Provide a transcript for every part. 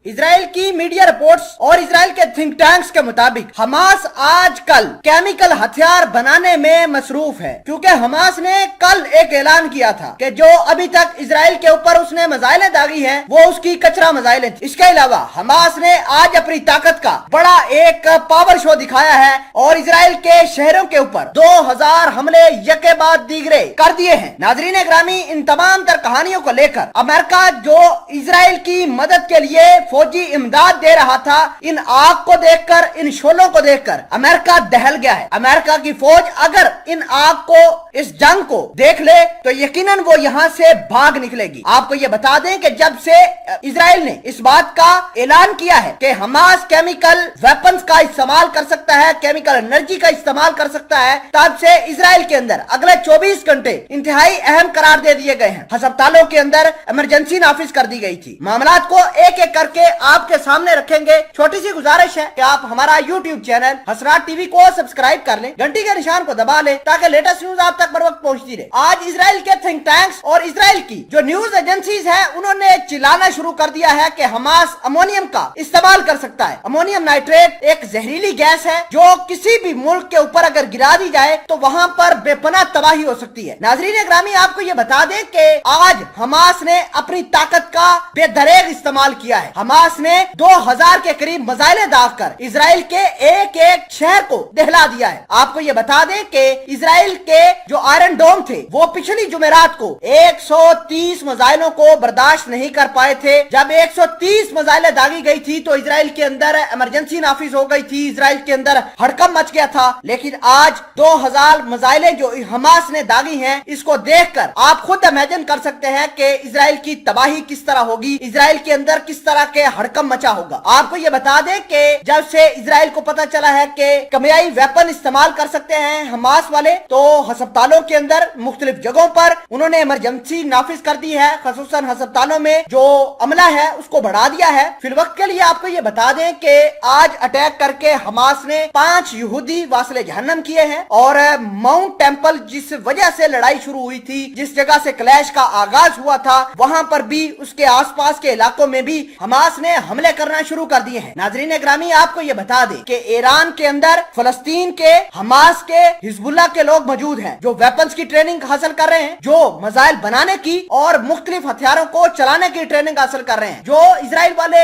Israel की media reports और Israel के थिंक टैंक्स के मुताबिक हमास आजकल केमिकल हथियार बनाने में मसरूफ है, क्योंकि हमास ने कल एक ऐलान किया था कि जो अभी तक इसराइल के ऊपर उसने मिसाइलें दागी हैं वो उसकी कचरा मिसाइलें थी। इसके अलावा हमास ने आज अपनी ताकत का बड़ा एक पावर शो दिखाया है और इसराइल के शहरों के ऊपर 2000 हमले यके बाद दीगरे कर दिए हैं। नाजरीन ग्रामी, इन तमाम तर कहानियों को लेकर अमेरिका जो इसराइल की मदद के लिए फौजी इमदाद दे रहा था, इन आग को देखकर, इन शोलों को देखकर अमेरिका दहल गया है। अमेरिका की फौज अगर इन आग को, इस जंग को देख ले तो यकीनन वो यहाँ से भाग निकलेगी। आपको ये बता दें कि जब से इसराइल ने इस बात का ऐलान किया है कि हमास केमिकल वेपन्स का इस्तेमाल कर सकता है, केमिकल एनर्जी का इस्तेमाल कर सकता है, तब से इसराइल के अंदर अगले 24 घंटे इंतहाई अहम करार दे दिए गए हैं। अस्पतालों के अंदर इमरजेंसी नाफिज कर दी गई थी। मामलात को एक एक करके आपके सामने रखेंगे। छोटी सी गुजारिश है कि आप हमारा यूट्यूब चैनल हसरात टीवी को सब्सक्राइब कर लें, घंटी के निशान को दबा लें ताकि लेटेस्ट न्यूज आप तक बर वक्त पहुंचती रहे। आज इसराइल के थिंक टैंक्स और इसराइल की जो न्यूज एजेंसीज हैं उन्होंने चिल्लाना शुरू कर दिया है कि हमास अमोनियम का इस्तेमाल कर सकता है। अमोनियम नाइट्रेट एक जहरीली गैस है जो किसी भी मुल्क के ऊपर अगर गिरा दी जाए तो वहाँ पर बेपनाह तबाही हो सकती है। नाजरीन ग्रामी, आपको ये बता दें कि आज हमास ने अपनी ताकत का बेदरेग इस्तेमाल किया है। हमास ने 2000 के करीब मिसाइलें दागकर इसराइल के एक एक शहर को दहला दिया है। आपको ये बता दें कि इसराइल के जो आयरन डोम थे वो पिछली जुमेरात को 130 मिसाइलों को बर्दाश्त नहीं कर पाए थे। जब 130 मिसाइलें दागी गई थी तो इसराइल के अंदर इमरजेंसी नाफिज हो गई थी, इसराइल के अंदर हड़कंप मच गया था। लेकिन आज 2000 मिसाइलें जो हमास ने दागी हैं, इसको देखकर आप खुद इमेजिन कर सकते हैं कि इसराइल की तबाही किस तरह होगी, इसराइल के अंदर किस तरह के हड़कंप मचा होगा। आपको ये बता दें कि जब से इसराइल को पता चला है कि केमियाई वेपन इस्तेमाल कर सकते हैं हमास वाले, तो अस्पतालों के अंदर मुख्तलिफ जगहों पर उन्होंने इमरजेंसी नाफिज कर दी है। खसूसन अस्पतालों में जो अमला है उसको बढ़ा दिया है। फिर वक्त के लिए आपको ये बता दें कि आज अटैक करके हमास ने 5 यहूदी वासिले जहन्नम किए हैं और माउंट टेम्पल जिस वजह से लड़ाई शुरू हुई थी, जिस जगह से क्लैश का आगाज हुआ था, वहां पर भी उसके आसपास के इलाकों में भी हमास ने हमले करना शुरू कर दिए हैं। नाजरीन ग्रामी, आपको ये बता दें कि ईरान के अंदर फलस्तीन के, हमास के, हिजबुल्लाह के लोग मौजूद हैं जो वेपन्स की ट्रेनिंग हासिल कर रहे हैं, जो मिसाइल बनाने की और मुख्तलिफ हथियारों को चलाने की ट्रेनिंग हासिल कर रहे हैं। जो इसराइल वाले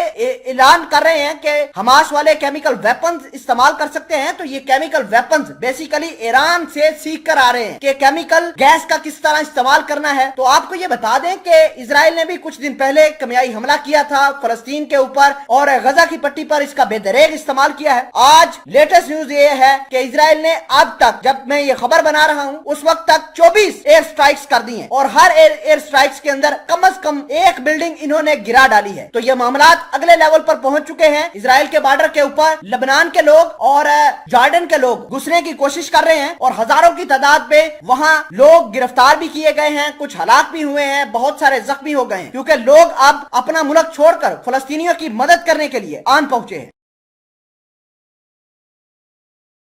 ऐलान कर रहे हैं कि हमास वाले केमिकल वेपन्स इस्तेमाल कर सकते हैं, तो ये केमिकल वेपन्स बेसिकली ईरान से सीख कर आ रहे हैं कि केमिकल गैस का किस तरह इस्तेमाल करना है। तो आपको ये बता दें कि इसराइल ने भी कुछ दिन पहले केमियाई हमला किया था फलस्तीन के ऊपर और गजा की पट्टी पर इसका बेदरेग इस्तेमाल किया है। आज लेटेस्ट न्यूज ये है कि इसराइल ने अब तक, जब मैं ये खबर बना रहा हूँ उस वक्त तक 24 एयर स्ट्राइक्स कर दी हैं और हर एयर स्ट्राइक्स के अंदर कम से कम एक बिल्डिंग इन्होंने गिरा डाली है। तो ये मामलात अगले लेवल पर पहुंच चुके हैं। इसराइल के बॉर्डर के ऊपर लेबनान के लोग और जॉर्डन के लोग घुसने की कोशिश कर रहे हैं और हजारों की तादाद में वहां लोग गिरफ्तार भी किए गए हैं, कुछ हलाक भी हुए हैं, बहुत सारे जख्मी हो गए हैं, क्योंकि लोग अब अपना मुल्क छोड़कर फलस्तीनियों की मदद करने के लिए आन पहुंचे हैं।